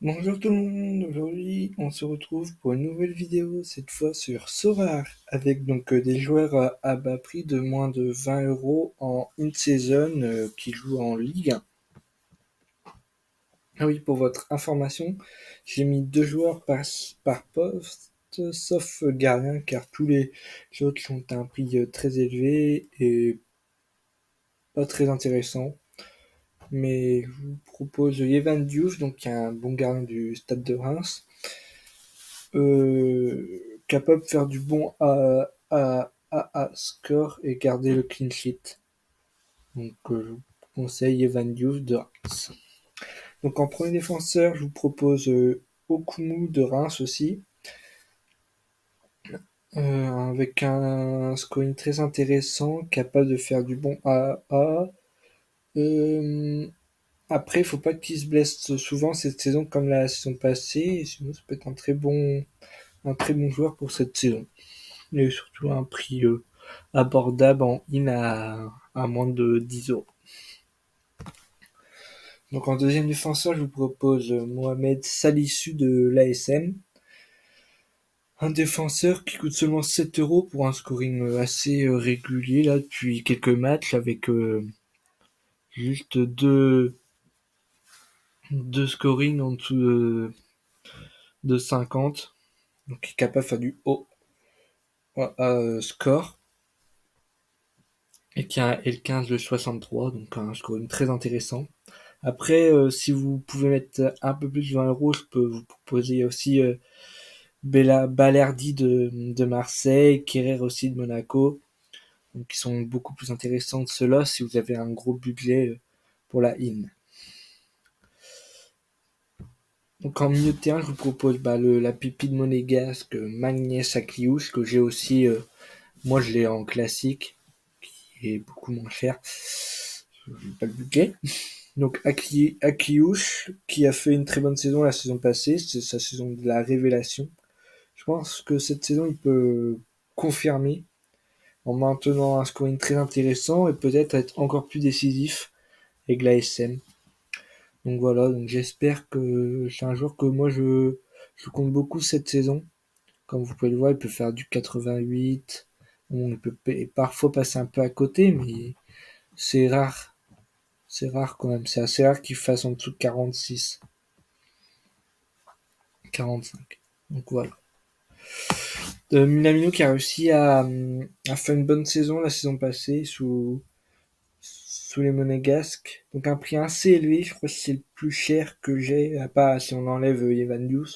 Bonjour tout le monde, aujourd'hui on se retrouve pour une nouvelle vidéo, cette fois sur Sorare, avec des joueurs à bas prix de moins de 20 € en une saison qui jouent en Ligue 1. Ah oui, pour votre information, j'ai mis deux joueurs par poste, sauf gardien, car tous les autres sont à un prix très élevé et pas très intéressant. Mais je vous propose Evan Diouf, donc qui est un bon gardien du Stade de Reims, capable de faire du bon à score et garder le clean sheet. Donc je vous conseille Evan Diouf de Reims. Donc en premier défenseur, je vous propose Okumu de Reims aussi, avec un scoring très intéressant, capable de faire du bon AA. Euh, Après, il faut pas qu'il se blesse souvent cette saison comme la saison passée, sinon ça peut être un très bon joueur pour cette saison. Et surtout un prix abordable en in à moins de 10 €. Donc en deuxième défenseur, je vous propose Mohamed Salissou de l'ASM. Un défenseur qui coûte seulement 7 € pour un scoring assez régulier là depuis quelques matchs avec juste deux scorings en dessous de 50. Donc il est capable de faire du haut score et qui a L15 de 63, donc un scoring très intéressant. Après, si vous pouvez mettre un peu plus de 20 €, je peux vous proposer aussi Balerdi de Marseille, Kerrer aussi de Monaco, donc qui sont beaucoup plus intéressants que ceux-là si vous avez un gros budget pour la in. Donc en milieu de terrain, je vous propose la pépite monégasque Magnès Akliouche, que j'ai aussi, moi je l'ai en classique, qui est beaucoup moins cher, j'ai pas le budget. Donc Akliouche, qui a fait une très bonne saison la saison passée, c'est sa saison de la révélation. Je pense que cette saison, il peut confirmer en maintenant un scoring très intéressant et peut-être être encore plus décisif avec la SM. Donc voilà, donc j'espère que c'est un joueur que moi je compte beaucoup cette saison. Comme vous pouvez le voir, il peut faire du 88. Bon, il peut parfois passer un peu à côté, mais c'est rare. C'est rare quand même. C'est assez rare qu'il fasse en dessous de 46, 45. Donc voilà. Minamino qui a réussi à faire une bonne saison la saison passée sous les monégasques. Donc un prix assez élevé, je crois que c'est le plus cher que j'ai, à part si on enlève Evan Diouf.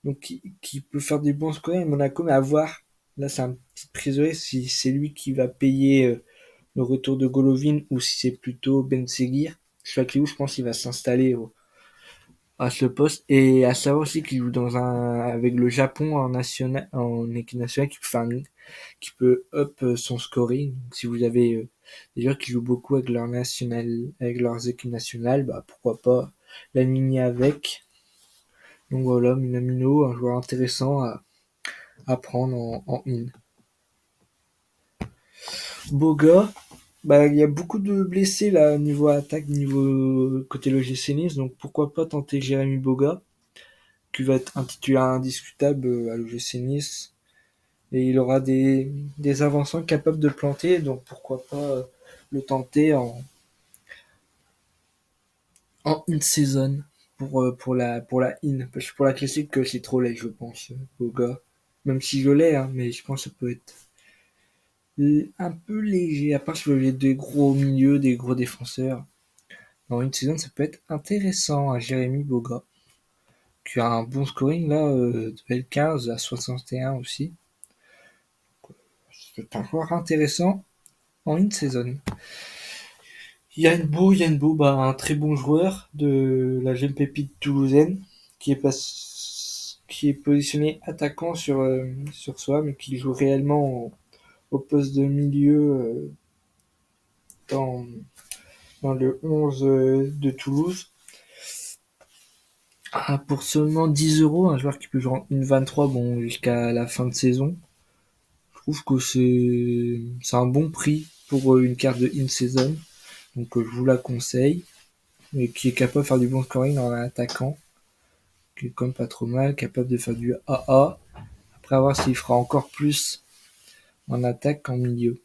Donc qui peut faire des bons scores à Monaco, mais à voir. Là c'est un petit prisoyer si c'est lui qui va payer le retour de Golovin ou si c'est plutôt Ben Seguir. Je pense qu'il va s'installer à ce poste. Et à savoir aussi qu'il joue avec le Japon en équipe nationale qui peut up son scoring. Donc, si vous avez des joueurs qui jouent beaucoup avec leurs équipes nationales, pourquoi pas l'aligner avec. Donc voilà, Minamino, un joueur intéressant à prendre en in. Boga, il y a beaucoup de blessés là niveau attaque, niveau côté l'OGC Nice, donc pourquoi pas tenter Jérémy Boga, qui va être un titulaire indiscutable à l'OGC Nice. Et il aura des avancements capables de planter, donc pourquoi pas le tenter en une saison pour la in. Parce que pour la classique, c'est trop laid, je pense, au gars. Même si je l'ai, hein, mais je pense que ça peut être un peu léger, à part si vous avez des gros milieux, des gros défenseurs. Dans une saison, ça peut être intéressant à Jérémy Boga, qui a un bon scoring là, de L15 à 61 aussi. C'est un joueur intéressant en une saison. Yann Bo, un très bon joueur de la jeune pépite toulousaine, qui est positionné attaquant sur soi, mais qui joue réellement au poste de milieu dans, dans le 11 de Toulouse. Ah, pour seulement 10 €, un joueur qui peut jouer en 1,23 bon, jusqu'à la fin de saison, je trouve que c'est un bon prix pour une carte de in-season. Donc je vous la conseille. Et qui est capable de faire du bon scoring en attaquant. qui est quand même pas trop mal, capable de faire du AA. Après, à voir s'il fera encore plus en attaque qu'en milieu.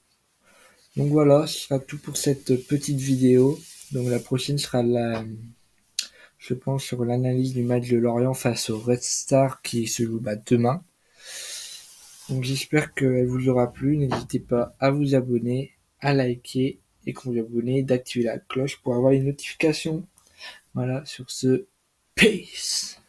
Donc voilà, ce sera tout pour cette petite vidéo. Donc la prochaine sera je pense, sur l'analyse du match de Lorient face au Red Star qui se joue demain. Donc j'espère qu'elle vous aura plu. N'hésitez pas à vous abonner, à liker et quand vous abonnez, d'activer la cloche pour avoir les notifications. Voilà, sur ce, peace!